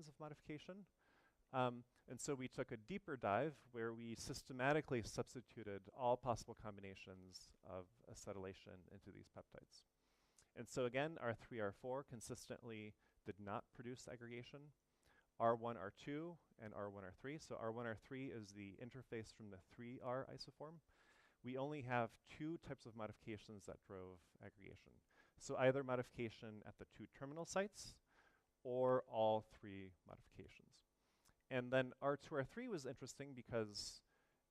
patterns of modification. And so we took a deeper dive where we systematically substituted all possible combinations of acetylation into these peptides. And so again, R3, R4 consistently did not produce aggregation. R1, R2, and R1, R3. So R1, R3 is the interface from the 3R isoform. We only have two types of modifications that drove aggregation. So either modification at the two terminal sites or all three modifications. And then R2, R3 was interesting because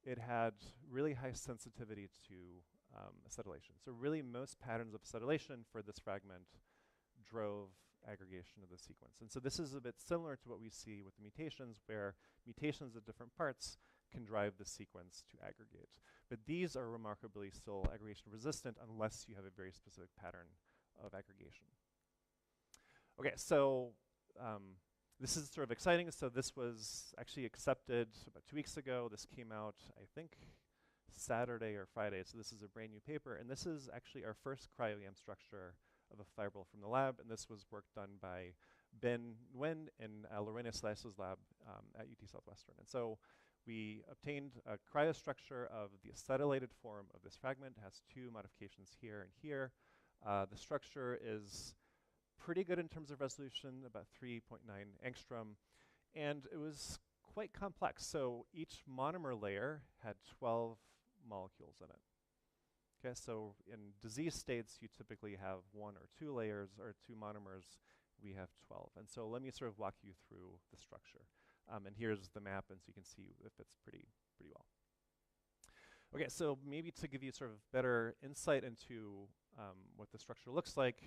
it had really high sensitivity to acetylation. So really most patterns of acetylation for this fragment drove aggregation of the sequence. And so this is a bit similar to what we see with the mutations, where mutations at different parts can drive the sequence to aggregate. But these are remarkably still aggregation resistant unless you have a very specific pattern of aggregation. Okay, so this is sort of exciting. So this was actually accepted about 2 weeks ago. This came out, I think, Saturday or Friday. So this is a brand new paper. And this is actually our first cryo-EM structure of a fibril from the lab. And this was work done by Ben Nguyen in Lorena Slice's lab at UT Southwestern. And so we obtained a cryostructure of the acetylated form of this fragment. It has two modifications here and here. The structure is pretty good in terms of resolution, about 3.9 angstrom, and it was quite complex. So each monomer layer had 12 molecules in it. Okay, so in disease states, you typically have 1 or 2 layers or 2 monomers. We have 12. And so let me sort of walk you through the structure. And here's the map, and so you can see it fits pretty well. Okay, so maybe to give you sort of better insight into what the structure looks like,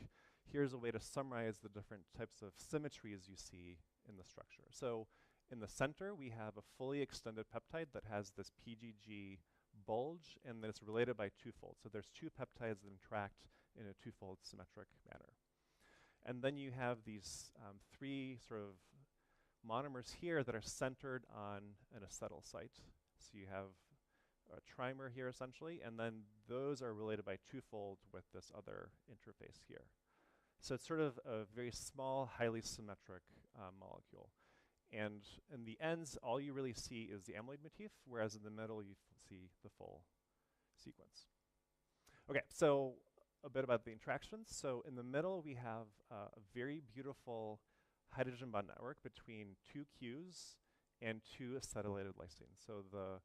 here's a way to summarize the different types of symmetries you see in the structure. So in the center, we have a fully extended peptide that has this PGG bulge, and that it's related by twofold. So there's two peptides that interact in a twofold symmetric manner. And then you have these 3 sort of monomers here that are centered on an acetyl site. So you have a trimer here essentially, and then those are related by twofold with this other interface here. So it's sort of a very small, highly symmetric molecule. And in the ends, all you really see is the amyloid motif, whereas in the middle you see the full sequence. Okay, so a bit about the interactions. So in the middle, we have a very beautiful hydrogen bond network between 2 Qs and 2 acetylated lysines. So the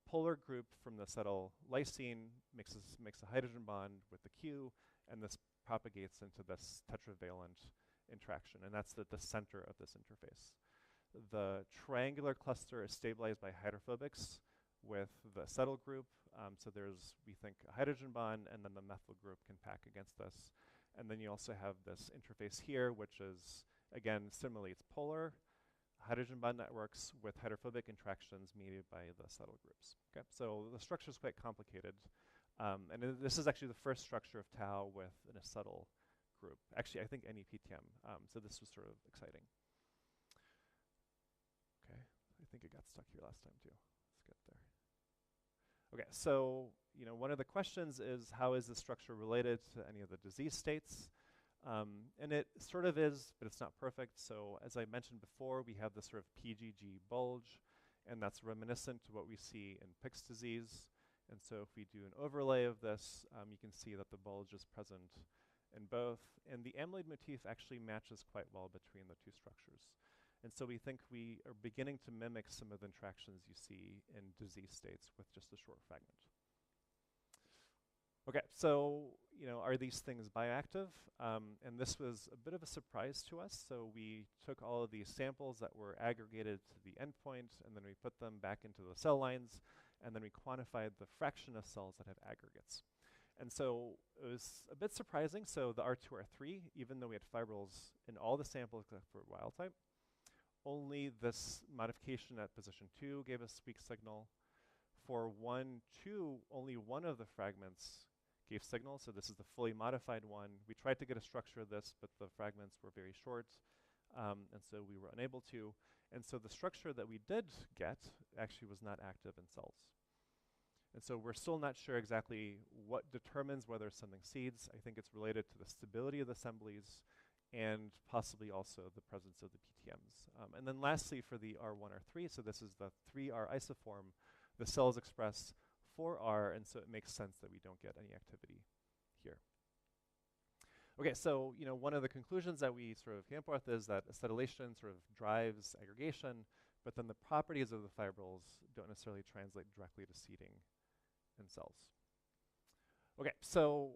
polar group from the acetyl lysine makes a hydrogen bond with the Q, and this propagates into this tetravalent interaction, and that's the center of this interface. The triangular cluster is stabilized by hydrophobics with the acetyl group, so there's, we think, a hydrogen bond, and then the methyl group can pack against this. And then you also have this interface here, which is, again, similarly, it's polar, hydrogen bond networks with hydrophobic interactions mediated by the acetyl groups. Okay, so the structure is quite complicated. And this is actually the first structure of tau with an acetyl group. Actually, I think any PTM. So this was sort of exciting. Okay, I think it got stuck here last time too. Let's get there. Okay, so one of the questions is, how is this structure related to any of the disease states? And it sort of is, but it's not perfect. So as I mentioned before, we have this sort of PGG bulge, and that's reminiscent to what we see in Pick's disease. And so if we do an overlay of this, you can see that the bulge is present in both. And the amyloid motif actually matches quite well between the two structures. And so we think we are beginning to mimic some of the interactions you see in disease states with just a short fragment. Okay, so are these things bioactive? And this was a bit of a surprise to us. So we took all of these samples that were aggregated to the endpoint, and then we put them back into the cell lines, and then we quantified the fraction of cells that have aggregates. And so it was a bit surprising. So the R2, R3, even though we had fibrils in all the samples except for wild type, only this modification at position 2 gave us weak signal. For 1, 2, only one of the fragments gave signal. So this is the fully modified one. We tried to get a structure of this, but the fragments were very short, and so we were unable to. And so the structure that we did get actually was not active in cells. And so we're still not sure exactly what determines whether something seeds. I think it's related to the stability of the assemblies and possibly also the presence of the PTMs. And then lastly, for the R1, R3, so this is the 3R isoform, the cells express 4R, and so it makes sense that we don't get any activity here. Okay, so one of the conclusions that we sort of came up with is that acetylation sort of drives aggregation, but then the properties of the fibrils don't necessarily translate directly to seeding in cells. Okay, so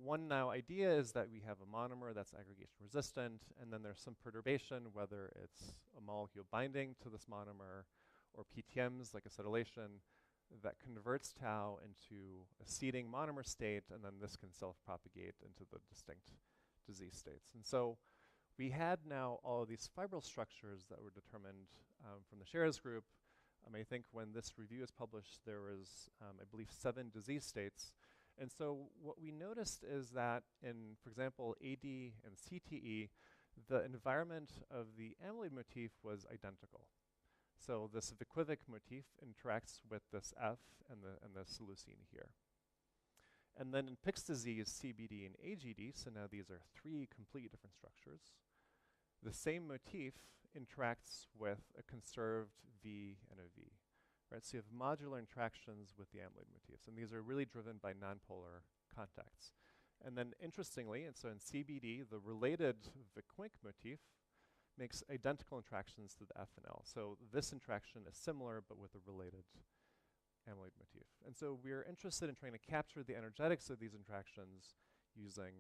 one now idea is that we have a monomer that's aggregation resistant, and then there's some perturbation, whether it's a molecule binding to this monomer or PTMs like acetylation, that converts tau into a seeding monomer state, and then this can self-propagate into the distinct disease states. And so we had now all of these fibril structures that were determined from the Scherer's group. I think when this review is published, there was, I believe, 7 disease states. And so what we noticed is that in, for example, AD and CTE, the environment of the amyloid motif was identical. So this Viquivic motif interacts with this F and the leucine here. And then in Pick's disease, CBD and AGD, so now these are 3 completely different structures, the same motif interacts with a conserved V and a V. Right, so you have modular interactions with the amyloid motifs, and these are really driven by nonpolar contacts. And then interestingly, and so in CBD, the related Viquivic motif makes identical interactions to the F and L. So this interaction is similar, but with a related amyloid motif. And so we're interested in trying to capture the energetics of these interactions using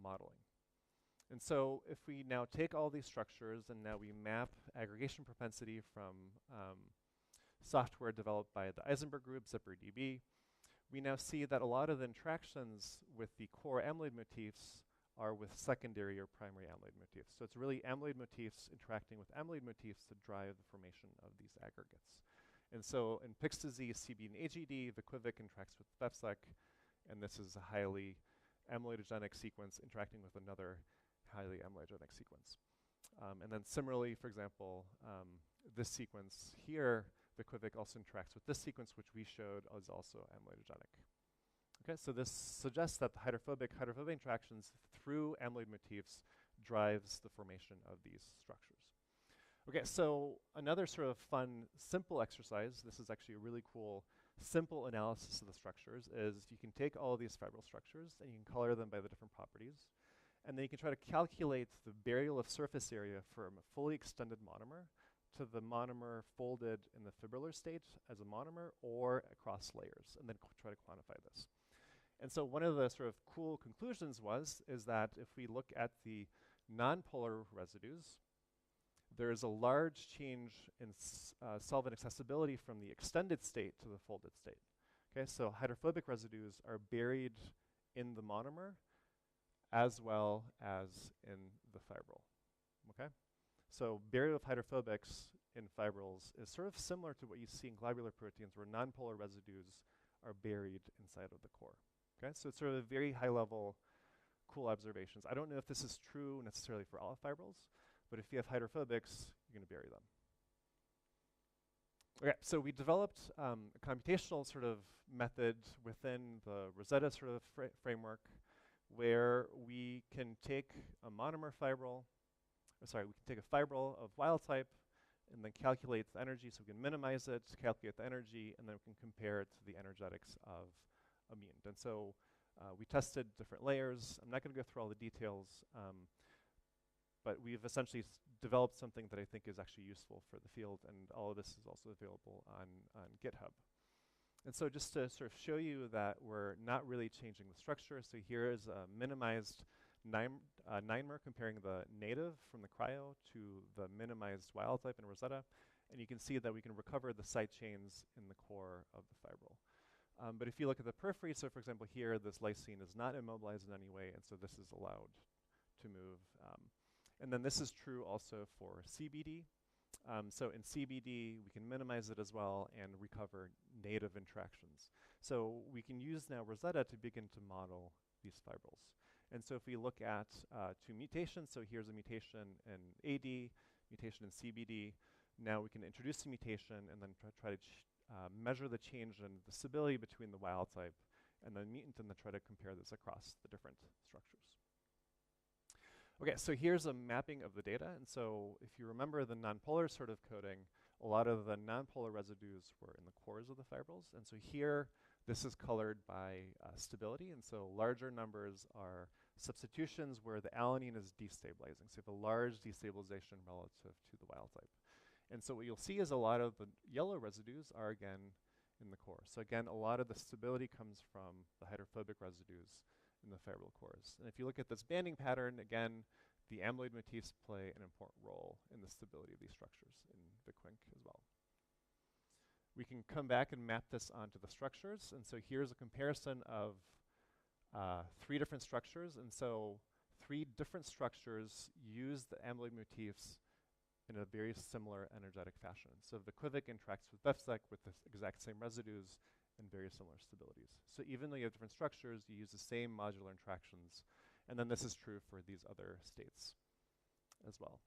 modeling. And so if we now take all these structures and now we map aggregation propensity from software developed by the Eisenberg group, ZipperDB, we now see that a lot of the interactions with the core amyloid motifs are with secondary or primary amyloid motifs. So it's really amyloid motifs interacting with amyloid motifs to drive the formation of these aggregates. And so in Pick's disease, CB and AGD, Viquivic interacts with VEFSEC, and this is a highly amyloidogenic sequence interacting with another highly amyloidogenic sequence. And then similarly, for example, this sequence here, Viquivic also interacts with this sequence, which we showed is also amyloidogenic. Okay, so this suggests that the hydrophobic interactions through amyloid motifs drives the formation of these structures. Okay, so another sort of fun, simple exercise, this is actually a really cool, simple analysis of the structures, is you can take all of these fibril structures and you can color them by the different properties, and then you can try to calculate the burial of surface area from a fully extended monomer to the monomer folded in the fibrillar state as a monomer or across layers, and then try to quantify this. And so one of the sort of cool conclusions is that if we look at the nonpolar residues, there is a large change in solvent accessibility from the extended state to the folded state. Okay, so hydrophobic residues are buried in the monomer as well as in the fibril. Okay? So burial of hydrophobics in fibrils is sort of similar to what you see in globular proteins, where nonpolar residues are buried inside of the core. Okay, so it's sort of a very high level, cool observations. I don't know if this is true necessarily for all fibrils, but if you have hydrophobics, you're going to bury them. Okay, so we developed a computational sort of method within the Rosetta sort of framework, where we can take a monomer fibril, we can take a fibril of wild type and then calculate the energy, so we can minimize it, calculate the energy, and then we can compare it to the energetics of a mutant. And so we tested different layers. I'm not going to go through all the details, but we've essentially developed something that I think is actually useful for the field, and all of this is also available on GitHub. And so just to sort of show you that we're not really changing the structure, so here is a minimized 9mer comparing the native from the cryo to the minimized wild type in Rosetta, and you can see that we can recover the side chains in the core of the fibril. But if you look at the periphery, so for example here, this lysine is not immobilized in any way, and so this is allowed to move. And then this is true also for CBD. So in CBD, we can minimize it as well and recover native interactions. So we can use now Rosetta to begin to model these fibrils. And so if we look at 2 mutations, so here's a mutation in AD, mutation in CBD. Now we can introduce a mutation and then try to measure the change in the stability between the wild type and the mutant, and then try to compare this across the different structures. Okay, so here's a mapping of the data. And so if you remember the nonpolar sort of coding, a lot of the nonpolar residues were in the cores of the fibrils. And so here, this is colored by stability. And so larger numbers are substitutions where the alanine is destabilizing. So you have a large destabilization relative to the wild type. And so what you'll see is a lot of the yellow residues are again in the core. So again, a lot of the stability comes from the hydrophobic residues in the fibril cores. And if you look at this banding pattern, again, the amyloid motifs play an important role in the stability of these structures in the quink as well. We can come back and map this onto the structures. And so here's a comparison of 3 different structures. And so 3 different structures use the amyloid motifs in a very similar energetic fashion. So the quivic interacts with BEFSEC with the exact same residues and very similar stabilities. So even though you have different structures, you use the same modular interactions. And then this is true for these other states as well.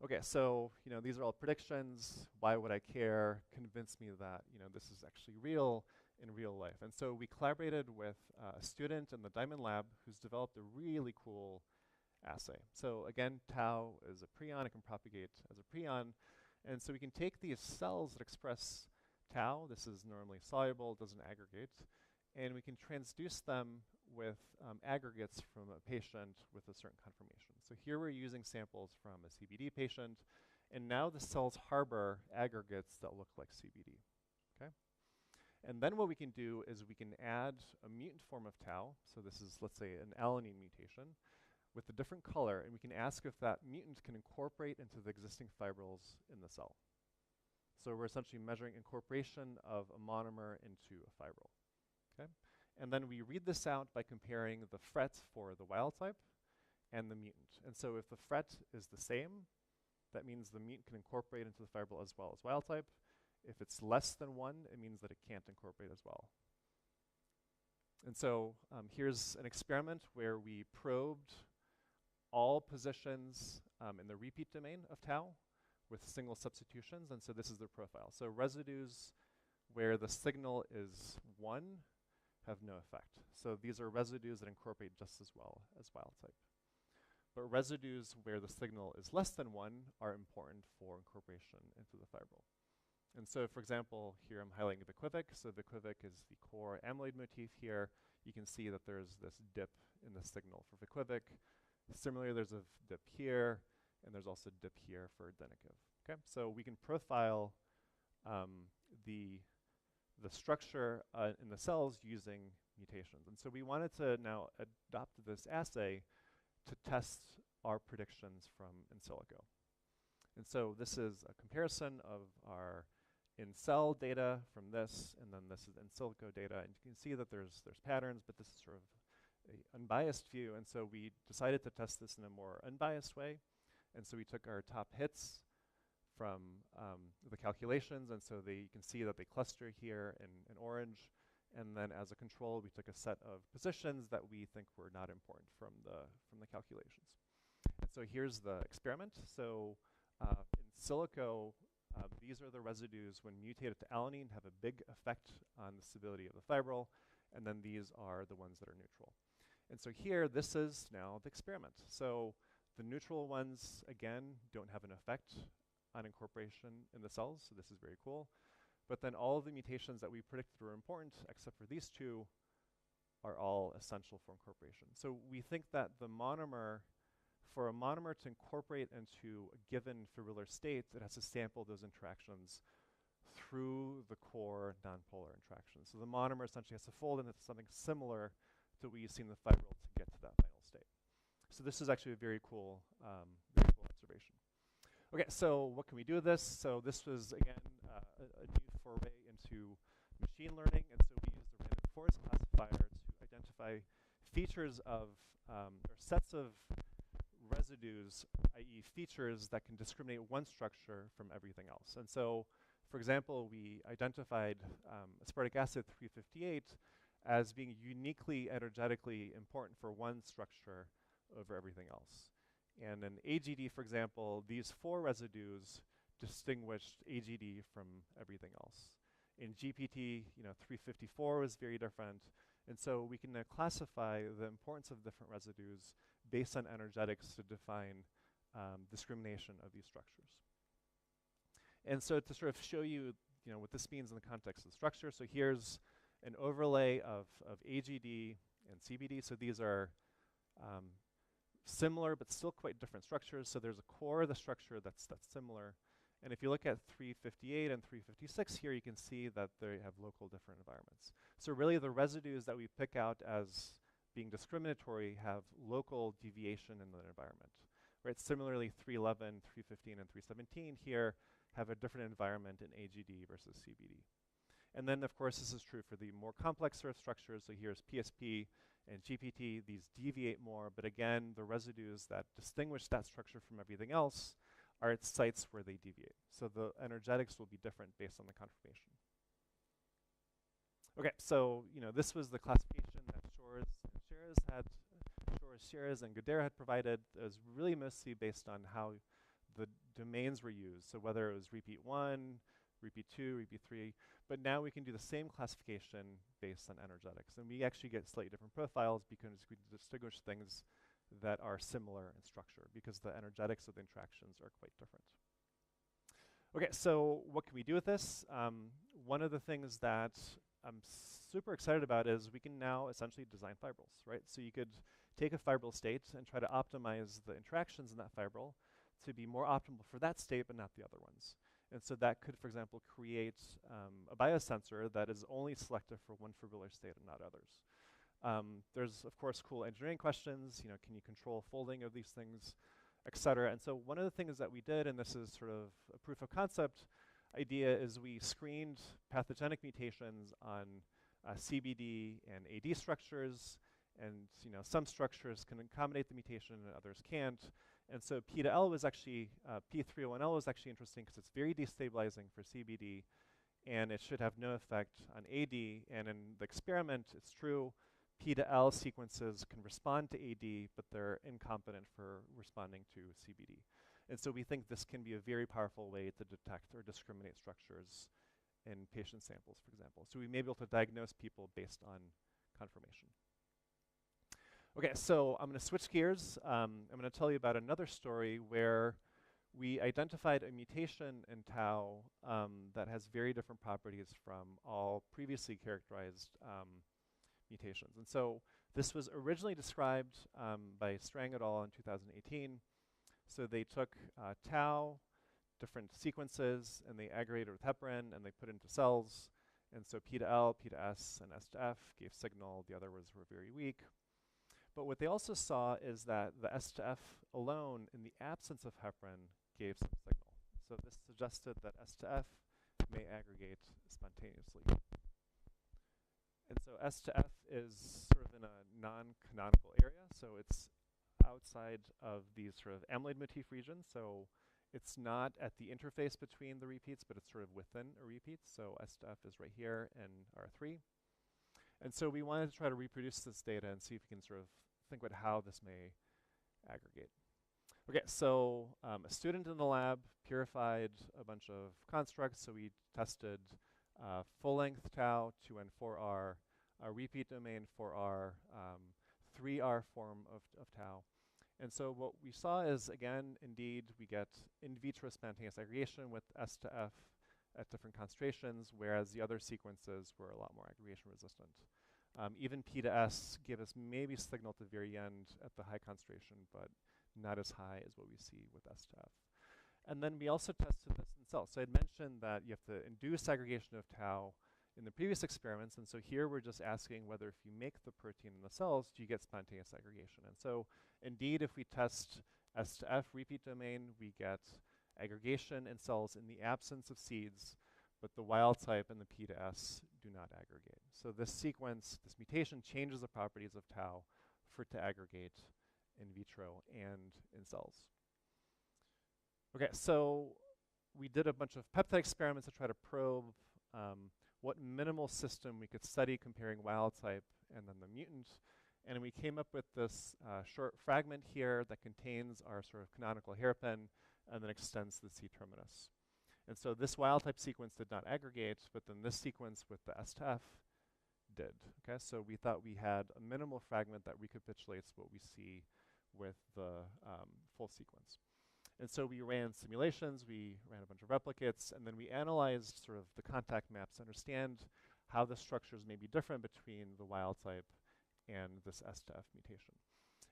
Okay, so, these are all predictions. Why would I care? Convince me that, this is actually real in real life. And so we collaborated with a student in the Diamond Lab who's developed a really cool assay. So again, tau is a prion. It can propagate as a prion. And so we can take these cells that express tau. This is normally soluble, doesn't aggregate. And we can transduce them with aggregates from a patient with a certain conformation. So here we're using samples from a CBD patient. And now the cells harbor aggregates that look like CBD. Okay? And then what we can do is we can add a mutant form of tau. So this is, let's say, an alanine mutation with a different color, and we can ask if that mutant can incorporate into the existing fibrils in the cell. So we're essentially measuring incorporation of a monomer into a fibril, okay? And then we read this out by comparing the FRET for the wild type and the mutant. And so if the FRET is the same, that means the mutant can incorporate into the fibril as well as wild type. If it's less than 1, it means that it can't incorporate as well. And so here's an experiment where we probed all positions in the repeat domain of tau with single substitutions, and so this is their profile. So residues where the signal is 1 have no effect. So these are residues that incorporate just as well as wild type. But residues where the signal is less than 1 are important for incorporation into the fibril. And so, for example, here I'm highlighting the quivic. So the quivic is the core amyloid motif here. You can see that there's this dip in the signal for the quivic. Similarly, there's a dip here, and there's also a dip here for adenicative. Okay, so we can profile the structure in the cells using mutations. And so we wanted to now adopt this assay to test our predictions from in silico. And so this is a comparison of our in-cell data from this, and then this is in silico data. And you can see that there's patterns, but this is sort of an unbiased view. And so we decided to test this in a more unbiased way. And so we took our top hits from the calculations, and so you can see that they cluster here in orange. And then as a control, we took a set of positions that we think were not important from the calculations. And so here's the experiment. So in silico, these are the residues when mutated to alanine have a big effect on the stability of the fibril, and then these are the ones that are neutral. And so here, this is now the experiment. So the neutral ones, again, don't have an effect on incorporation in the cells, so this is very cool. But then all of the mutations that we predicted were important, except for these two, are all essential for incorporation. So we think that the monomer, for a monomer to incorporate into a given fibrillar state, it has to sample those interactions through the core nonpolar interactions. So the monomer essentially has to fold into something similar to what you see in the fibril to get to that final state. So this is actually a very cool observation. Okay, so what can we do with this? So this was, again, a new foray into machine learning, and so we used the random forest classifier to identify features of, or sets of residues, i.e. features that can discriminate one structure from everything else. And so, for example, we identified aspartic acid 358 as being uniquely energetically important for one structure over everything else. And in AGD, for example, these 4 residues distinguished AGD from everything else. In GPT, 354 was very different. And so we can classify the importance of different residues based on energetics to define discrimination of these structures. And so to sort of show you, what this means in the context of the structure, so here's an overlay of AGD and CBD. So these are similar but still quite different structures. So there's a core of the structure that's similar. And if you look at 358 and 356 here, you can see that they have local different environments. So really the residues that we pick out as being discriminatory have local deviation in the environment. Right? Similarly, 311, 315, and 317 here have a different environment in AGD versus CBD. And then, of course, this is true for the more complex sort of structures. So here's PSP and GPT. These deviate more, but again, the residues that distinguish that structure from everything else are at sites where they deviate. So the energetics will be different based on the conformation. Okay, so this was the classification that Shores and Goodere had provided. It was really mostly based on how the domains were used. So whether it was repeat 1, repeat 2, repeat 3, but now we can do the same classification based on energetics. And we actually get slightly different profiles because we distinguish things that are similar in structure because the energetics of the interactions are quite different. Okay, so what can we do with this? One of the things that I'm super excited about is we can now essentially design fibrils, right? So you could take a fibril state and try to optimize the interactions in that fibril to be more optimal for that state but not the other ones. And so that could, for example, create a biosensor that is only selective for one fibrillar state and not others. There's, of course, cool engineering questions. Can you control folding of these things, et cetera? And so one of the things that we did, and this is sort of a proof of concept idea, is we screened pathogenic mutations on CBD and AD structures. And some structures can accommodate the mutation and others can't. And so P to L was actually, P301L was actually interesting because it's very destabilizing for CBD, and it should have no effect on AD. And in the experiment, it's true, P to L sequences can respond to AD, but they're incompetent for responding to CBD. And so we think this can be a very powerful way to detect or discriminate structures in patient samples, for example. So we may be able to diagnose people based on conformation. Okay, so I'm going to switch gears. I'm going to tell you about another story where we identified a mutation in tau that has very different properties from all previously characterized mutations. And so this was originally described by Strang et al. In 2018. So they took tau, different sequences, and they aggregated with heparin, and they put it into cells. And so P to L, P to S, and S to F gave signal. The other ones were very weak. But what they also saw is that the S to F alone, in the absence of heparin, gave some signal. So this suggested that S to F may aggregate spontaneously. And so S to F is sort of in a non-canonical area. So it's outside of these sort of amyloid motif regions. So it's not at the interface between the repeats, but it's sort of within a repeat. So S to F is right here in R3. And so we wanted to try to reproduce this data and see if we can sort of think about how this may aggregate. Okay, so a student in the lab purified a bunch of constructs. So we tested full-length tau, 2N 4R, a repeat domain 4R, 3R form of tau. And so what we saw is, again, indeed, we get in vitro spontaneous aggregation with S to F at different concentrations, whereas the other sequences were a lot more aggregation resistant. Even P to S gave us maybe signal at the very end at the high concentration, but not as high as what we see with S to F. And then we also tested this in cells. So I had mentioned that you have to induce aggregation of tau in the previous experiments, and so here we're just asking whether if you make the protein in the cells, do you get spontaneous aggregation? And so indeed, if we test S to F repeat domain, we get aggregation in cells in the absence of seeds, but the wild type and the P to S do not aggregate. So this sequence, this mutation changes the properties of tau for it to aggregate in vitro and in cells. Okay, so we did a bunch of peptide experiments to try to probe what minimal system we could study comparing wild type and then the mutant. And we came up with this short fragment here that contains our sort of canonical hairpin and then extends the C-terminus. And so this wild type sequence did not aggregate, but then this sequence with the S to F did. Okay, so we thought we had a minimal fragment that recapitulates what we see with the full sequence. And so we ran simulations, we ran a bunch of replicates, and then we analyzed sort of the contact maps to understand how the structures may be different between the wild type and this S to F mutation.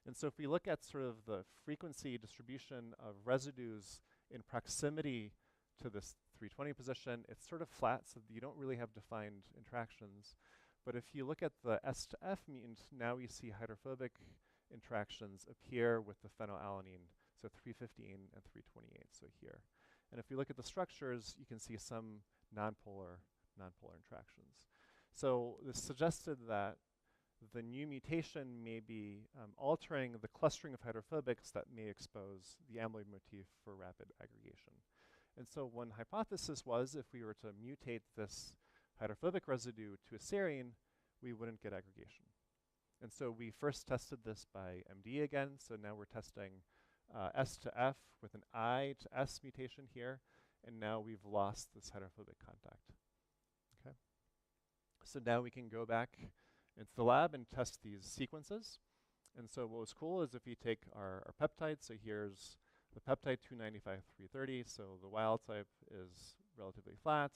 And so if we look at sort of the frequency distribution of residues in proximity to this 320 position, it's sort of flat, so you don't really have defined interactions. But if you look at the S to F mutant, now we see hydrophobic interactions appear with the phenylalanine, so 315 and 328, so here. And if you look at the structures, you can see some nonpolar interactions. So this suggested that the new mutation may be altering the clustering of hydrophobics that may expose the amyloid motif for rapid aggregation. And so one hypothesis was if we were to mutate this hydrophobic residue to a serine, we wouldn't get aggregation. And so we first tested this by MD again, so now we're testing S to F with an I to S mutation here, and now we've lost this hydrophobic contact. Okay. So now we can go back into the lab and test these sequences. And so what was cool is if you take our peptide, so here's the peptide 295-330, so the wild type is relatively flat.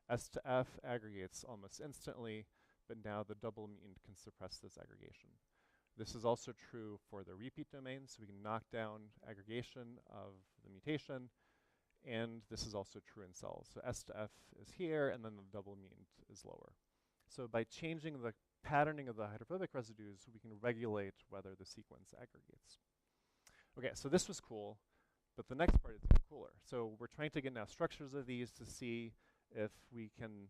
S to F aggregates almost instantly, but now the double mutant can suppress this aggregation. This is also true for the repeat domain, so we can knock down aggregation of the mutation, and this is also true in cells. So S to F is here, and then the double mutant is lower. So by changing the patterning of the hydrophobic residues, we can regulate whether the sequence aggregates. Okay, so this was cool, but the next part is even cooler. So we're trying to get now structures of these to see if we can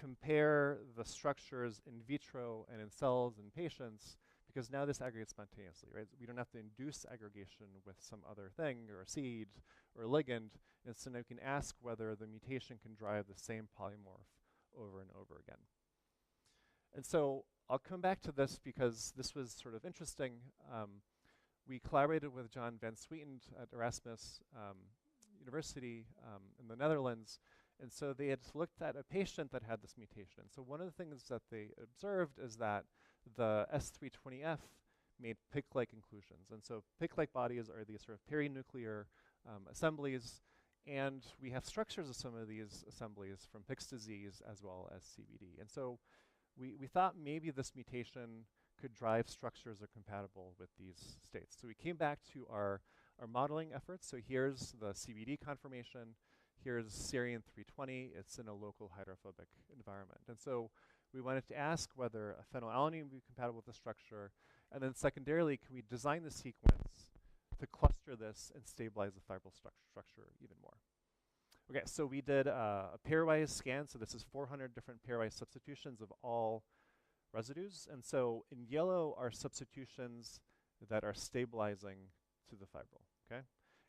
compare the structures in vitro and in cells in patients, because now this aggregates spontaneously, right? We don't have to induce aggregation with some other thing, or a seed, or a ligand, and so now we can ask whether the mutation can drive the same polymorph over and over again. And so I'll come back to this because this was sort of interesting. We collaborated with John Van Sweetend at Erasmus University in the Netherlands, and so they had looked at a patient that had this mutation. So one of the things that they observed is that the S320F made PIC-like inclusions. And so PIC-like bodies are these sort of perinuclear assemblies, and we have structures of some of these assemblies from Pick's disease as well as CBD. And so we thought maybe this mutation could drive structures that are compatible with these states. So we came back to our modeling efforts. So here's the CBD conformation. Here's serine 320. It's in a local hydrophobic environment. And so we wanted to ask whether a phenylalanine would be compatible with the structure. And then secondarily, can we design the sequence to cluster this and stabilize the fibril structure even more? Okay, so we did a pairwise scan. So this is 400 different pairwise substitutions of all residues. And so in yellow are substitutions that are stabilizing to the fibril, okay?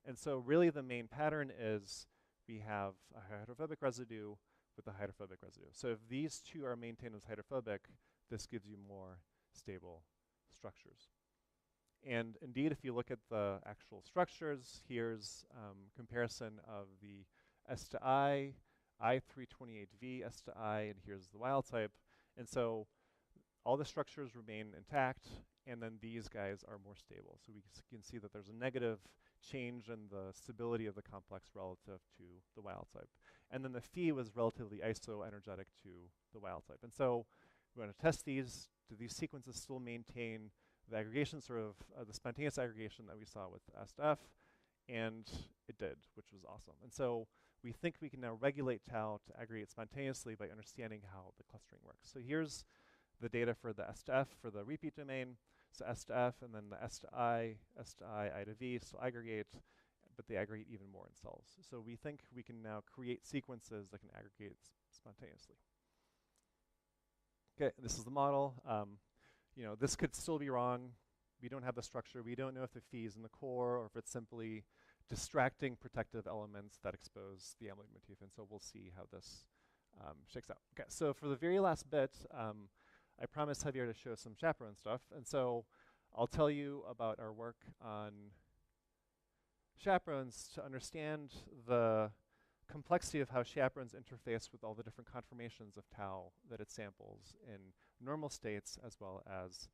And so really the main pattern is we have a hydrophobic residue with a hydrophobic residue. So if these two are maintained as hydrophobic, this gives you more stable structures. And indeed, if you look at the actual structures, here's comparison of the S to I, I328V, S to I, and here's the wild type. And so all the structures remain intact, and then these guys are more stable. So we can see that there's a negative change in the stability of the complex relative to the wild type. And then the phi was relatively isoenergetic to the wild type. And so we want to test these. Do these sequences still maintain the aggregation, sort of the spontaneous aggregation that we saw with S to F? And it did, which was awesome. And so we think we can now regulate tau to aggregate spontaneously by understanding how the clustering works. So here's the data for the S to F for the repeat domain. So S to F, and then the S to I to V, so aggregate, but they aggregate even more in cells. So we think we can now create sequences that can aggregate spontaneously. Okay, this is the model. You know, this could still be wrong. We don't have the structure. We don't know if the phi is in the core or if it's simply distracting protective elements that expose the amyloid motif. And so we'll see how this shakes out. Okay, so for the very last bit, I promised Javier to show some chaperone stuff, and so I'll tell you about our work on chaperones to understand the complexity of how chaperones interface with all the different conformations of tau that it samples in normal states as well as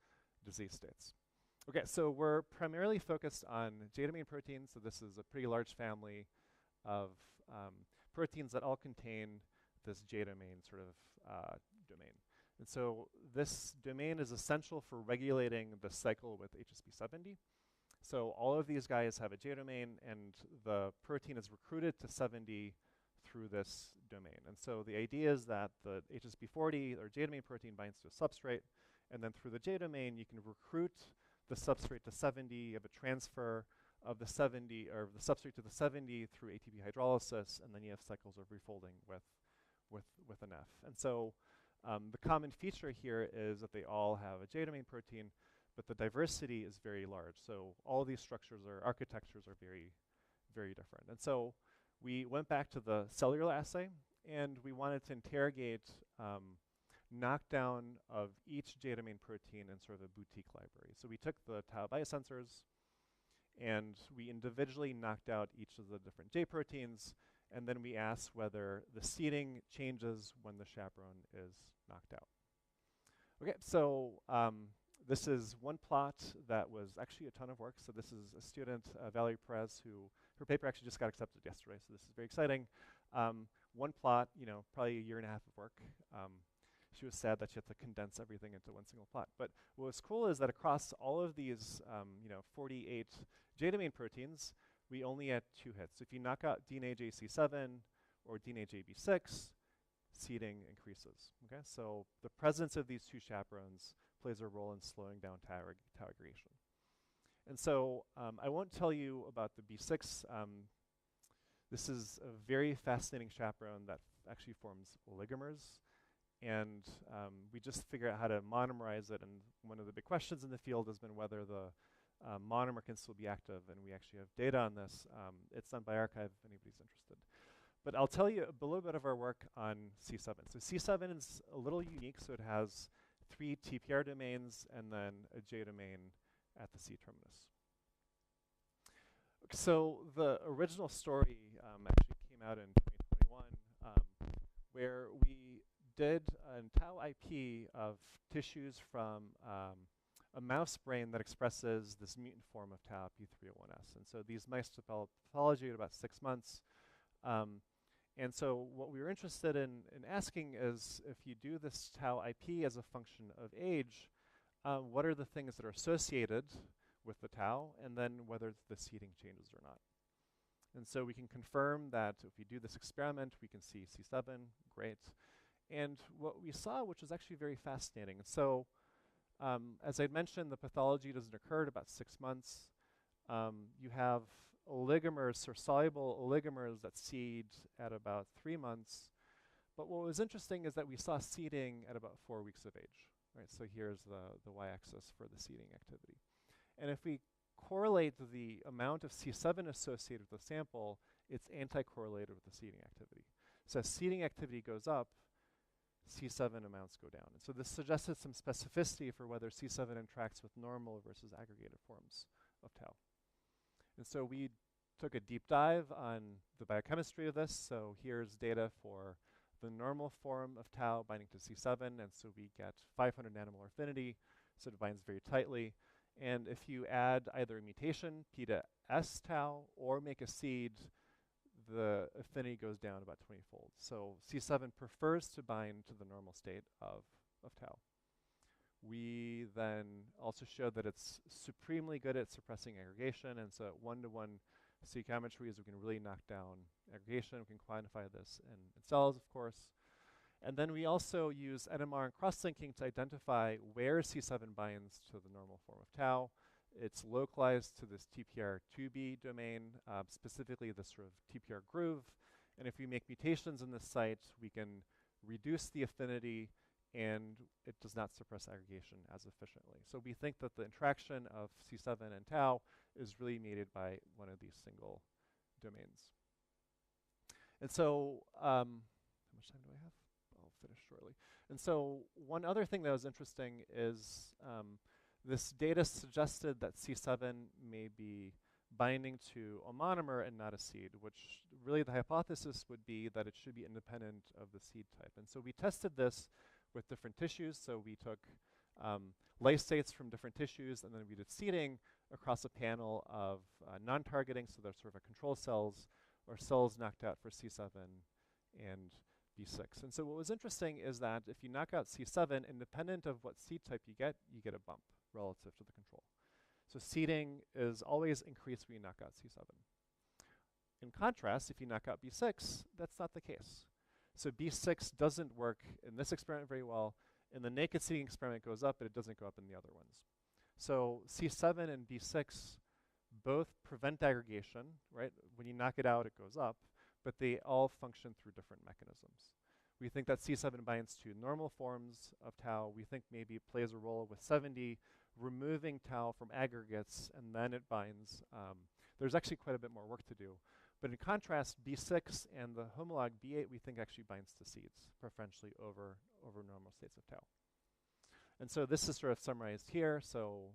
disease states. Okay, so we're primarily focused on J-domain proteins. So this is a pretty large family of proteins that all contain this J-domain sort of domain. And so this domain is essential for regulating the cycle with HSP70. So all of these guys have a J-domain, and the protein is recruited to 70 through this domain. And so the idea is that the HSP40 or J-domain protein binds to a substrate, and then through the J-domain, you can recruit the substrate to 70. You have a transfer of the 70, or the substrate to the 70 through ATP hydrolysis, and then you have cycles of refolding with an F. And so the common feature here is that they all have a J-domain protein, but the diversity is very large. So all these structures or architectures are very, very different. And so we went back to the cellular assay, and we wanted to interrogate knockdown of each J-domain protein in sort of a boutique library. So we took the tau biosensors, and we individually knocked out each of the different J proteins, and then we asked whether the seeding changes when the chaperone is knocked out. Okay, so this is one plot that was actually a ton of work. So this is a student, Valerie Perez, who her paper actually just got accepted yesterday, so this is very exciting. One plot, probably a year and a half of work. She was sad that she had to condense everything into one single plot. But what was cool is that across all of these, 48 J-domain proteins, we only had 2 hits. So if you knock out DNA JC7 or DNA JB6, seeding increases. Okay, so the presence of these 2 chaperones plays a role in slowing down tau aggregation. And so I won't tell you about the B6. This is a very fascinating chaperone that actually forms oligomers. And we just figure out how to monomerize it. And one of the big questions in the field has been whether the monomer can still be active. And we actually have data on this. It's on bioRxiv if anybody's interested. But I'll tell you a little bit of our work on C7. So C7 is a little unique. So it has 3 TPR domains and then a J domain at the C terminus. So the original story actually came out in 2021, where we did an tau IP of tissues from a mouse brain that expresses this mutant form of tau P301S. And so these mice developed pathology at about 6 months. And so what we were interested in asking is, if you do this tau IP as a function of age, what are the things that are associated with the tau, and then whether the seeding changes or not. And so we can confirm that if we do this experiment, we can see C7, great. And what we saw, which was actually very fascinating, so as I mentioned, the pathology doesn't occur at about 6 months. You have oligomers or soluble oligomers that seed at about 3 months. But what was interesting is that we saw seeding at about 4 weeks of age. Right, so here's the y-axis for the seeding activity. And if we correlate the amount of C7 associated with the sample, it's anti-correlated with the seeding activity. So as seeding activity goes up, C7 amounts go down. And so this suggested some specificity for whether C7 interacts with normal versus aggregated forms of tau. And so we took a deep dive on the biochemistry of this. So here's data for the normal form of tau binding to C7, and so we get 500 nanomolar affinity, so it binds very tightly. And if you add either a mutation, P to S tau, or make a seed, the affinity goes down about 20-fold. So C7 prefers to bind to the normal state of tau. We then also showed that it's supremely good at suppressing aggregation, and so at 1-to-1 stoichiometries, we can really knock down aggregation. We can quantify this in cells, of course. And then we also use NMR and cross-linking to identify where C7 binds to the normal form of tau. It's localized to this TPR2B domain, specifically this sort of TPR groove. And if we make mutations in this site, we can reduce the affinity, and it does not suppress aggregation as efficiently. So we think that the interaction of C7 and tau is really mediated by one of these single domains. And so, how much time do I have? I'll finish shortly. And so one other thing that was interesting is this data suggested that C7 may be binding to a monomer and not a seed, which really the hypothesis would be that it should be independent of the seed type. And so we tested this with different tissues. So we took lysates from different tissues, and then we did seeding across a panel of non-targeting, so they're sort of control cells, or cells knocked out for C7 and B6. And so what was interesting is that if you knock out C7, independent of what seed type you get a bump relative to the control. So seeding is always increased when you knock out C7. In contrast, if you knock out B6, that's not the case. So B6 doesn't work in this experiment very well. In the naked seeding experiment, it goes up, but it doesn't go up in the other ones. So C7 and B6 both prevent aggregation, right? When you knock it out, it goes up, but they all function through different mechanisms. We think that C7 binds to normal forms of tau. We think maybe it plays a role with 70, removing tau from aggregates, and then it binds. There's actually quite a bit more work to do. But in contrast, B6 and the homolog B8, we think actually binds to seeds, preferentially over normal states of tau. And so this is sort of summarized here. So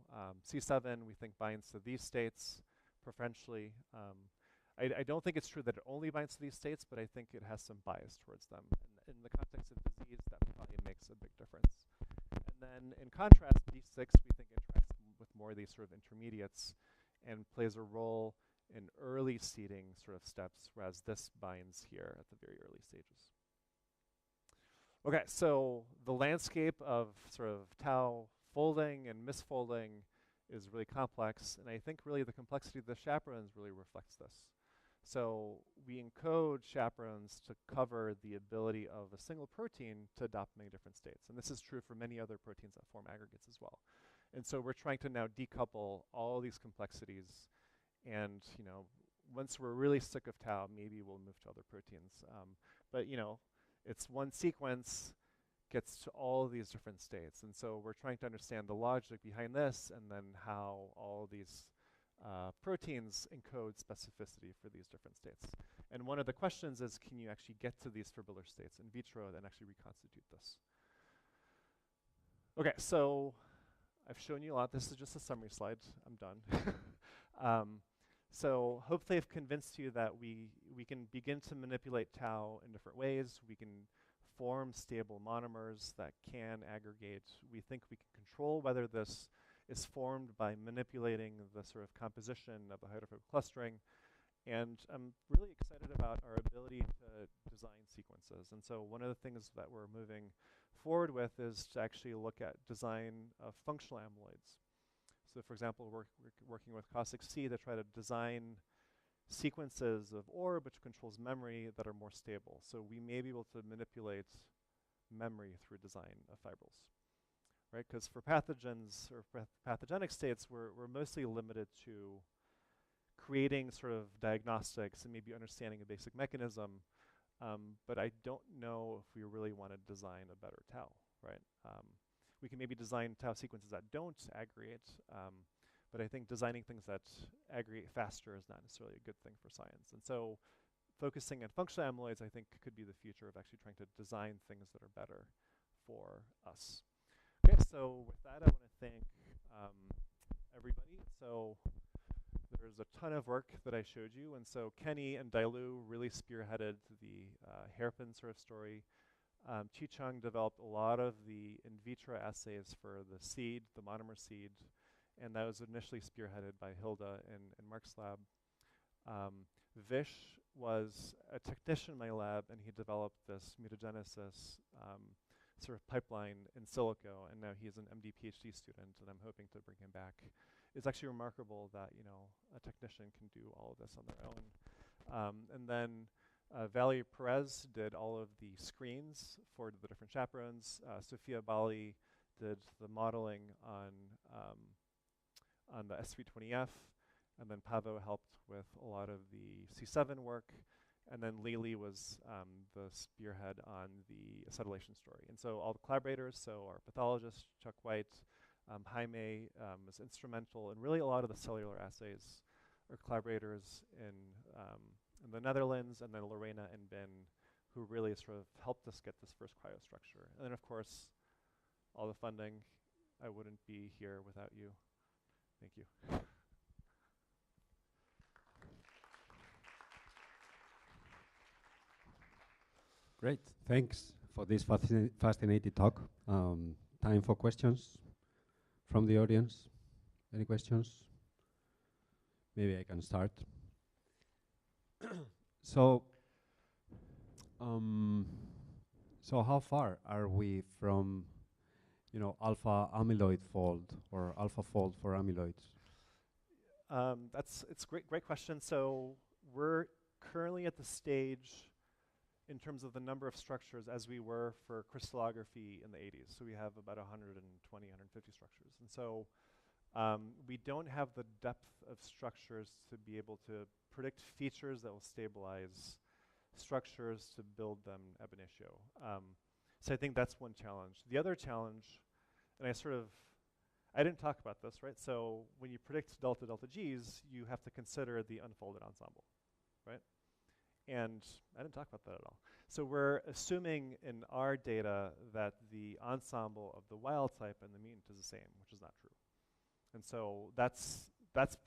C7, we think, binds to these states preferentially. I don't think it's true that it only binds to these states, but I think it has some bias towards them. And in the context of disease, that probably makes a big difference. And then in contrast, B6, we think, interacts with more of these sort of intermediates and plays a role in early seeding sort of steps, whereas this binds here at the very early stages. Okay, so the landscape of sort of tau folding and misfolding is really complex, and I think really the complexity of the chaperones really reflects this. So we encode chaperones to cover the ability of a single protein to adopt many different states, and this is true for many other proteins that form aggregates as well. And so we're trying to now decouple all these complexities, and once we're really sick of tau, maybe we'll move to other proteins. But it's one sequence gets to all these different states. And so we're trying to understand the logic behind this and then how all these proteins encode specificity for these different states. And one of the questions is, can you actually get to these fibrillar states in vitro and actually reconstitute this? Okay, so I've shown you a lot. This is just a summary slide. I'm done. So hopefully I've convinced you that we can begin to manipulate tau in different ways. We can form stable monomers that can aggregate. We think we can control whether this is formed by manipulating the sort of composition of the hydrophobic clustering. And I'm really excited about our ability to design sequences. And so one of the things that we're moving forward with is to actually look at design of functional amyloids. So for example, we're working with COSIC-C to try to design sequences of ORB, which controls memory, that are more stable. So we may be able to manipulate memory through design of fibrils, right? Because for pathogens or pathogenic states, we're mostly limited to creating sort of diagnostics and maybe understanding a basic mechanism, but I don't know if we really want to design a better tau, right? We can maybe design tau sequences that don't aggregate, but I think designing things that aggregate faster is not necessarily a good thing for science. And so focusing on functional amyloids, I think, could be the future of actually trying to design things that are better for us. Okay, so with that, I want to thank everybody. So there's a ton of work that I showed you, and so Kenny and Dailu really spearheaded the hairpin sort of story. Chi-Chung developed a lot of the in vitro assays for the seed, the monomer seed, and that was initially spearheaded by Hilda in Mark's lab. Vish was a technician in my lab, and he developed this mutagenesis sort of pipeline in silico, and now he's an MD PhD student, and I'm hoping to bring him back. It's actually remarkable that a technician can do all of this on their own. And then Valerie Perez did all of the screens for the different chaperones. Sophia Bali did the modeling on the S320F, and then Pavo helped with a lot of the C7 work, and then Lili was the spearhead on the acetylation story. And so all the collaborators, so our pathologist, Chuck White, Jaime was instrumental, and really a lot of the cellular assays are collaborators in the Netherlands, and then Lorena and Ben, who really sort of helped us get this first cryostructure. And then, of course, all the funding. I wouldn't be here without you. Thank you. Great. Thanks for this fascinating talk. Time for questions. from the audience? Any questions? Maybe I can start. So, so how far are we from, you know, alpha amyloid fold or alpha fold for amyloids? It's a great question. So we're currently at the stage in terms of the number of structures as we were for crystallography in the 80s. So we have about 120, 150 structures. And so we don't have the depth of structures to be able to predict features that will stabilize structures to build them ab initio. So I think that's one challenge. The other challenge, and I didn't talk about this, right? So when you predict delta Gs, you have to consider the unfolded ensemble, right? And I didn't talk about that at all. So we're assuming in our data that the ensemble of the wild type and the mutant is the same, which is not true. And so that's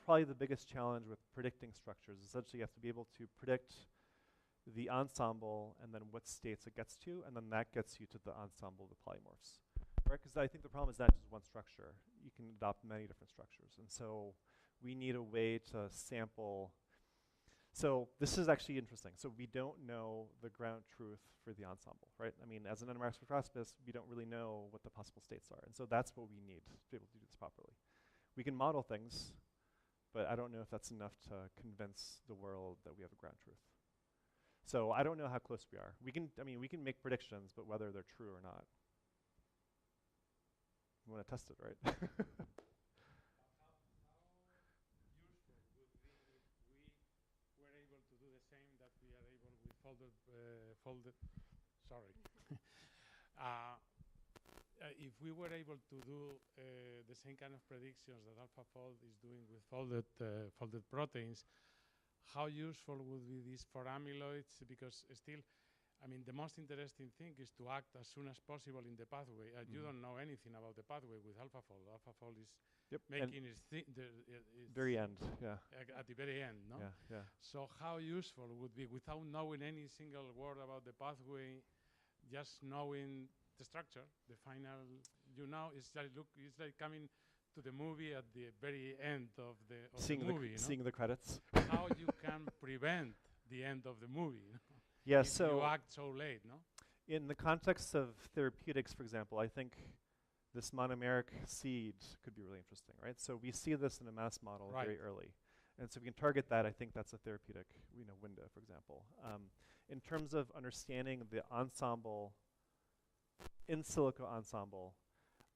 probably the biggest challenge with predicting structures. Essentially, you have to be able to predict the ensemble and then what states it gets to, and then that gets you to the ensemble of the polymorphs. Right? Because I think the problem is not just one structure. You can adopt many different structures. And so we need a way to sample. So this is actually interesting. So we don't know the ground truth for the ensemble, right? I mean, as an NMR spectroscopist, we don't really know what the possible states are. And so that's what we need to be able to do this properly. We can model things, but I don't know if that's enough to convince the world that we have a ground truth. So I don't know how close we are. We can make predictions, but whether they're true or not. We want to test it, right? How useful would be if we were able to do the same that we are able with if we were able to do the same kind of predictions that AlphaFold is doing with folded proteins, how useful would be this for amyloids? Because still, I mean, the most interesting thing is to act as soon as possible in the pathway. You don't know anything about the pathway with AlphaFold. AlphaFold is making its very end, yeah. At the very end, no? Yeah, yeah. So how useful would be, without knowing any single word about the pathway, just knowing the structure, the final, you know, it's like coming to the movie at the very end of the movie. Seeing the credits. How you can prevent the end of the movie? Yeah, if you act so late, no? In the context of therapeutics, for example, I think this monomeric seed could be really interesting, right? So we see this in a mouse model very early. And so we can target that. I think that's a therapeutic window, for example. In terms of understanding the ensemble, in silico ensemble,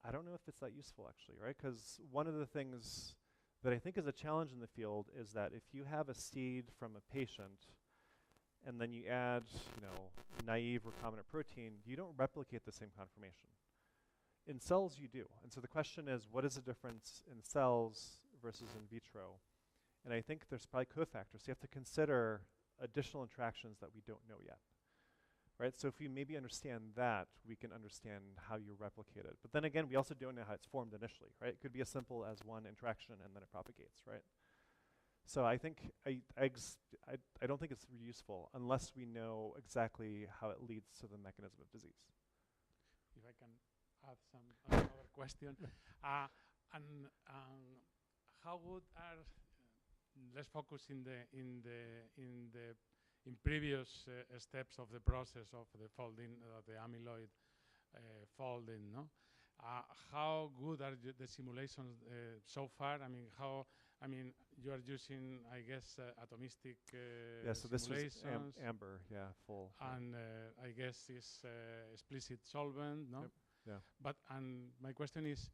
I don't know if it's that useful, actually, right? Because one of the things that I think is a challenge in the field is that if you have a seed from a patient and then you add, naive recombinant protein, you don't replicate the same conformation. In cells, you do. And so the question is, what is the difference in cells versus in vitro? And I think there's probably cofactors. You have to consider additional interactions that we don't know yet. Right? So if we maybe understand that, we can understand how you replicate it. But then again, we also don't know how it's formed initially, right? It could be as simple as one interaction and then it propagates, right? So I think I don't think it's really useful unless we know exactly how it leads to the mechanism of disease. If I can add another question, and how would let's focus in previous steps of the process of the folding, the amyloid folding, no? How good are the simulations so far? I mean, you are using, I guess, atomistic so this simulations. Was amber, full. And I guess it's explicit solvent, no? Yep. Yeah. But my question is,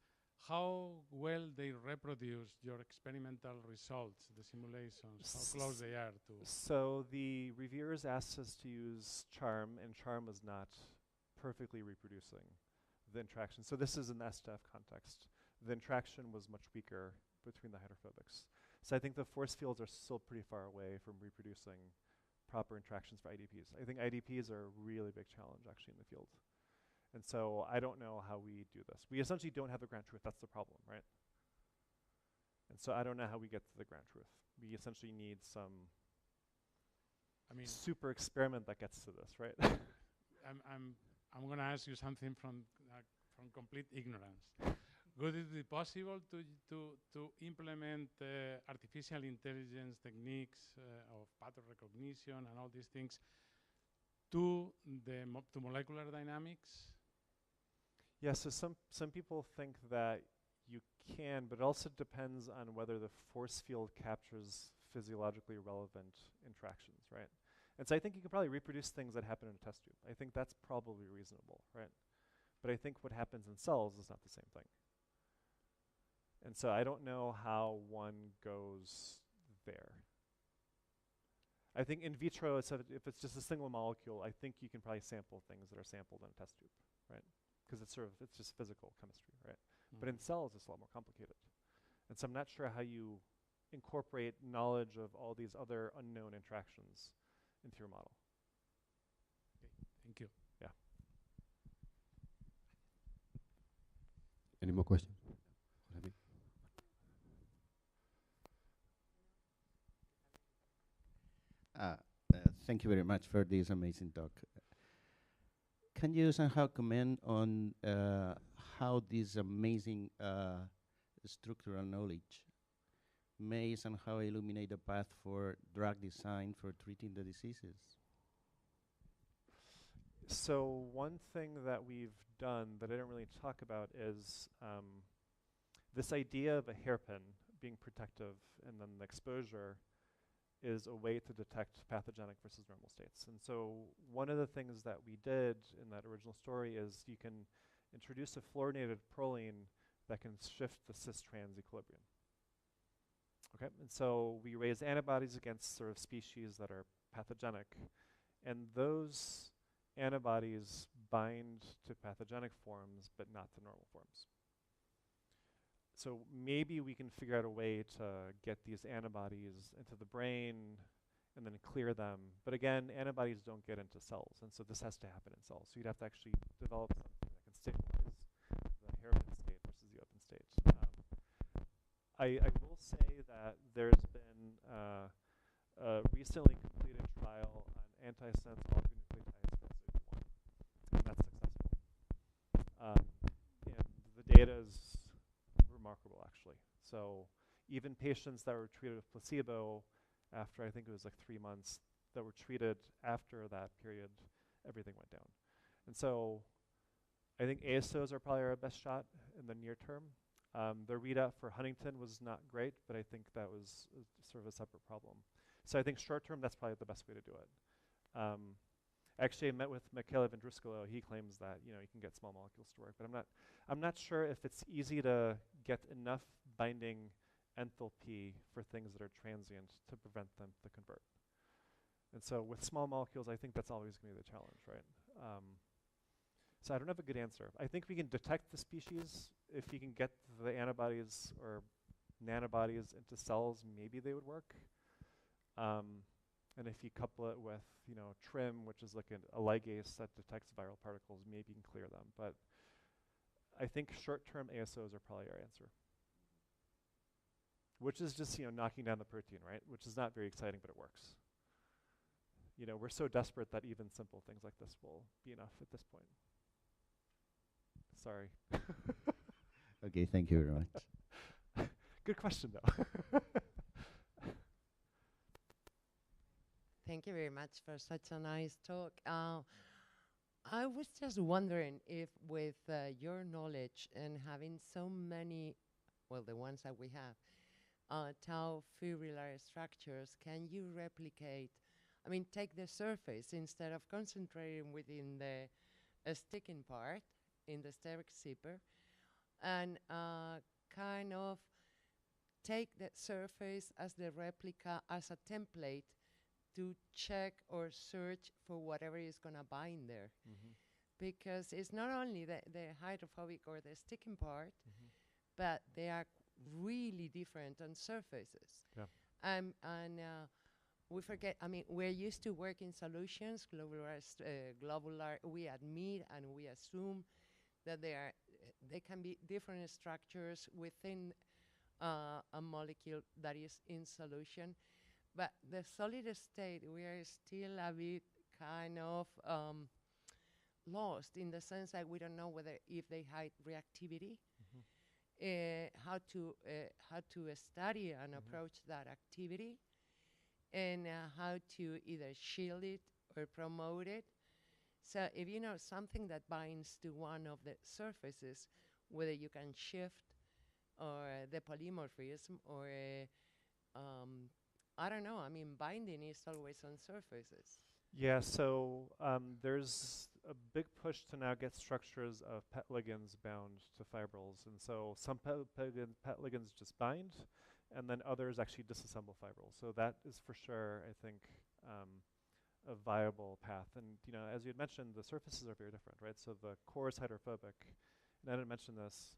how well they reproduce your experimental results, the simulations, how close they are to? So the reviewers asked us to use charm, and charm was not perfectly reproducing the interaction. So this is an STF context. The interaction was much weaker between the hydrophobics. So I think the force fields are still pretty far away from reproducing proper interactions for IDPs. I think IDPs are a really big challenge actually in the field. And so I don't know how we do this. We essentially don't have the ground truth. That's the problem, right? And so I don't know how we get to the ground truth. We essentially need some super experiment that gets to this, right? I'm going to ask you something from complete ignorance. would it be possible to implement artificial intelligence techniques of pattern recognition and all these things to to molecular dynamics? Yeah, so some people think that you can, but it also depends on whether the force field captures physiologically relevant interactions, right? And so I think you could probably reproduce things that happen in a test tube. I think that's probably reasonable, right? But I think what happens in cells is not the same thing. And so I don't know how one goes there. I think in vitro, if it's just a single molecule, I think you can probably sample things that are sampled in a test tube, right? Because it's just physical chemistry, right? But in cells, it's a lot more complicated. And so I'm not sure how you incorporate knowledge of all these other unknown interactions into your model. Okay, thank you. Yeah. Any more questions? Thank you very much for this amazing talk. Can you somehow comment on how this amazing structural knowledge may somehow illuminate the path for drug design for treating the diseases? So one thing that we've done that I don't really talk about is this idea of a hairpin being protective and then the exposure is a way to detect pathogenic versus normal states. And so one of the things that we did in that original story is you can introduce a fluorinated proline that can shift the cis-trans equilibrium. Okay, and so we raise antibodies against sort of species that are pathogenic, and those antibodies bind to pathogenic forms but not to normal forms. So maybe we can figure out a way to get these antibodies into the brain and then clear them. But again, antibodies don't get into cells, and so this has to happen in cells. So you'd have to actually develop something that can stabilize the hairpin state versus the open state. I will say that there's been a recently completed trial on antisense oligonucleotides for SOD1, and that's successful. And the data is remarkable, actually. So even patients that were treated with placebo after, I think it was like 3 months, that were treated after that period, everything went down. And so I think ASOs are probably our best shot in the near term. The readout for Huntington was not great, but I think that was sort of a separate problem. So I think short term, that's probably the best way to do it. Actually, I met with Michele Vendruscolo. He claims that you can get small molecules to work, but I'm not sure if it's easy to get enough binding enthalpy for things that are transient to prevent them to convert. And so with small molecules, I think that's always going to be the challenge, right? So I don't have a good answer. I think we can detect the species. If you can get the antibodies or nanobodies into cells, maybe they would work. And if you couple it with, TRIM, which is like a ligase that detects viral particles, maybe you can clear them. But I think short-term ASOs are probably our answer, which is just, knocking down the protein, right? Which is not very exciting, but it works. We're so desperate that even simple things like this will be enough at this point. Sorry. Okay, thank you very much. Good question, though. Thank you very much for such a nice talk. I was just wondering if with your knowledge and having so many, well, the ones that we have, tau fibrillary structures, can you replicate, take the surface instead of concentrating within the sticking part in the steric zipper and kind of take that surface as the replica, as a template to check or search for whatever is going to bind there. Mm-hmm. Because it's not only the hydrophobic or the sticking part, but they are really different on surfaces. Yeah. And we forget, we're used to work in solutions, globular, we admit and we assume that they can be different structures within a molecule that is in solution. But the solid state, we are still a bit kind of lost in the sense that we don't know if they hide reactivity. how to study and approach that activity, and how to either shield it or promote it. So if you know something that binds to one of the surfaces, whether you can shift or the polymorphism or I don't know. I mean, binding is always on surfaces. Yeah, so there's a big push to now get structures of PET ligands bound to fibrils. And so some PET ligands just bind, and then others actually disassemble fibrils. So that is for sure, I think, a viable path. And you know, as you had mentioned, the surfaces are very different, right? So the core is hydrophobic. And I didn't mention this.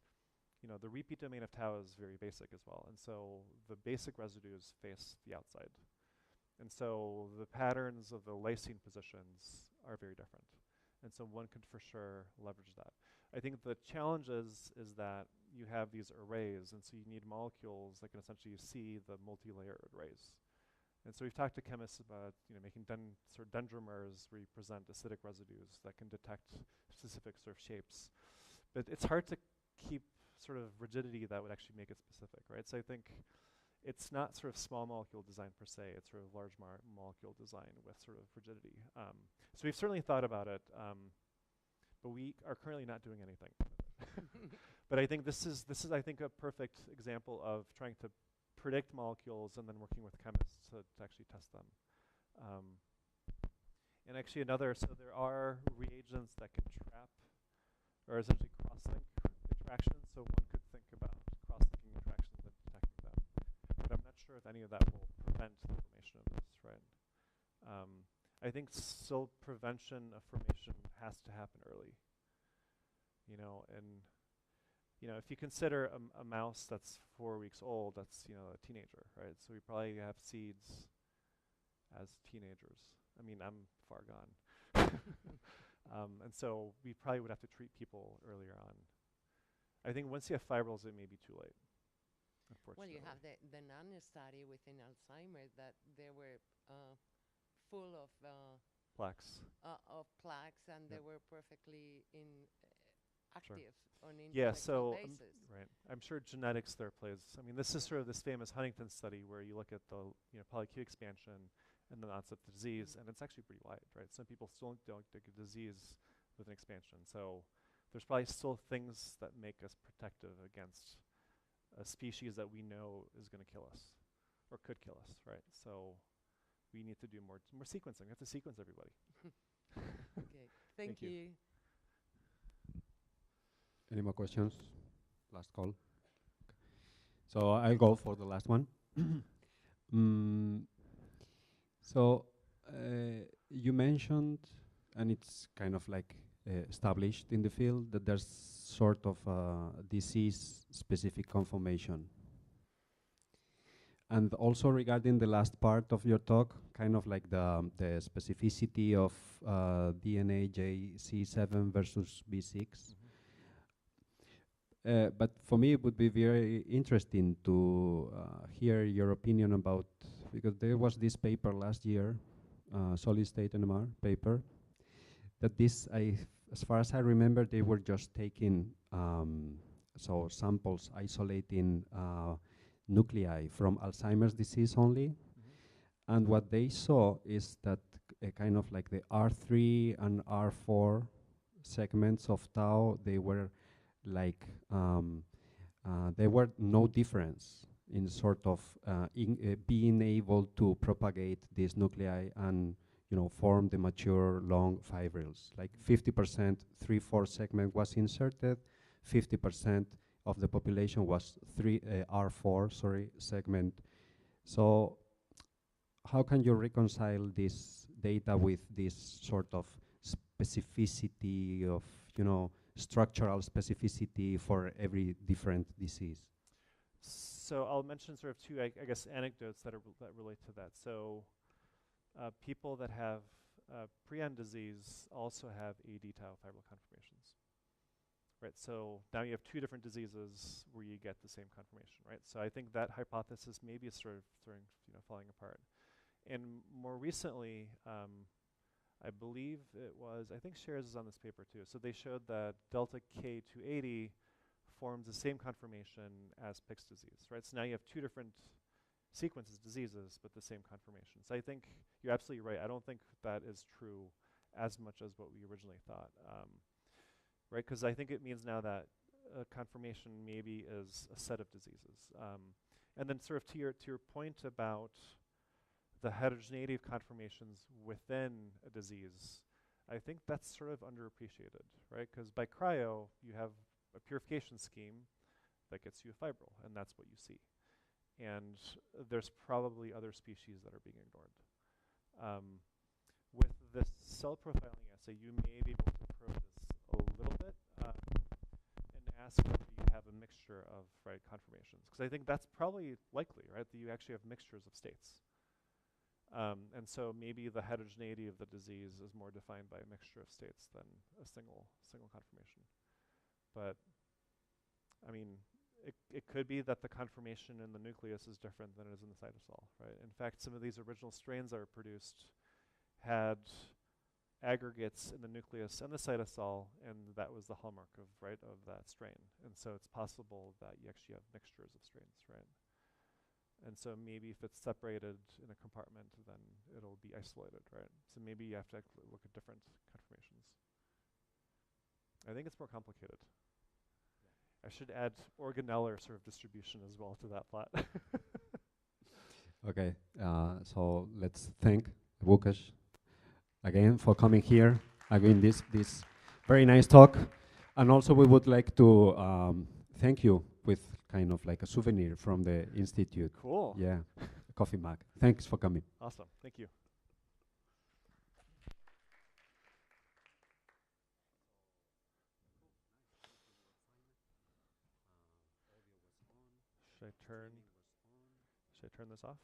You know, the repeat domain of tau is very basic as well. And so the basic residues face the outside. And so the patterns of the lysine positions are very different. And so one could for sure leverage that. I think the challenge is that you have these arrays, and so you need molecules that can essentially see the multi-layer arrays. And so we've talked to chemists about making sort of dendrimers where you present acidic residues that can detect specific sort of shapes. But it's hard to keep sort of rigidity that would actually make it specific, right? So I think it's not sort of small molecule design per se, it's sort of large molecule design with sort of rigidity. So we've certainly thought about it, but we are currently not doing anything. But I think this is I think a perfect example of trying to predict molecules and then working with chemists to actually test them. And actually so there are reagents that can trap or essentially cross-link interactions, so one could think about cross-linking interactions and detecting them. But I'm not sure if any of that will prevent the formation of this, right? I think still prevention of formation has to happen early. And if you consider a mouse that's 4 weeks old, that's a teenager, right? So we probably have seeds as teenagers. I mean, I'm far gone. And so we probably would have to treat people earlier on. I think once you have fibrils, it may be too late, unfortunately. Well, you have the NAN study within Alzheimer's that they were full of plaques. And Yep. they were perfectly active on Yeah, intellectual so basis. right. I'm sure genetics there plays. I mean, this is sort of this famous Huntington study where you look at the poly-Q expansion and the onset of disease, and it's actually pretty wide, right? Some people still don't get a disease with an expansion. So there's probably still things that make us protective against a species that we know is going to kill us or could kill us, right? So we need to do more sequencing. We have to sequence everybody. Okay, thank you. Any more questions? Last call. So I'll go for the last one. So you mentioned, and it's kind of like established in the field, that there's sort of a disease-specific conformation. And also regarding the last part of your talk, kind of like the specificity of DNA JC7 versus B6. But for me, it would be very interesting to hear your opinion about, because there was this paper last year, solid-state NMR paper, that as far as I remember, they were just taking samples isolating nuclei from Alzheimer's disease only. And what they saw is that kind of like the R3 and R4 segments of tau, they were like there were no difference in sort of being able to propagate these nuclei and form the mature long fibrils. Like 50% 3/4 segment was inserted, 50% of the population was R4 segment. So how can you reconcile this data with this sort of specificity of structural specificity for every different disease? So I'll mention sort of two, I guess, anecdotes that relate to that. So people that have prion disease also have AD tau fibril conformations, right? So now you have two different diseases where you get the same conformation, right? So I think that hypothesis maybe is sort of falling apart. And more recently, I believe I think Shares is on this paper too. So they showed that delta K280 forms the same conformation as Pick's disease, right? So now you have two different sequences, diseases, but the same conformation. So I think you're absolutely right. I don't think that is true as much as what we originally thought, right? Because I think it means now that a conformation maybe is a set of diseases. And then sort of to your point about the heterogeneity of conformations within a disease, I think that's sort of underappreciated, right? Because by cryo, you have a purification scheme that gets you a fibril, and that's what you see. And there's probably other species that are being ignored. With this cell profiling assay, you may be able to probe this a little bit and ask whether you have a mixture of conformations. Because I think that's probably likely, right, that you actually have mixtures of states. And so maybe the heterogeneity of the disease is more defined by a mixture of states than a single conformation. But, I mean, it could be that the conformation in the nucleus is different than it is in the cytosol, right? In fact, some of these original strains that were produced had aggregates in the nucleus and the cytosol, and that was the hallmark of that strain. And so it's possible that you actually have mixtures of strains, right? And so maybe if it's separated in a compartment, then it'll be isolated, right? So maybe you have to look at different conformations. I think it's more complicated. I should add organellar sort of distribution as well to that plot. Okay, so let's thank Lukas again for coming here, again this very nice talk. And also we would like to thank you with kind of like a souvenir from the Institute. Cool. Yeah, a coffee mug. Thanks for coming. Awesome, thank you. Should I turn this off?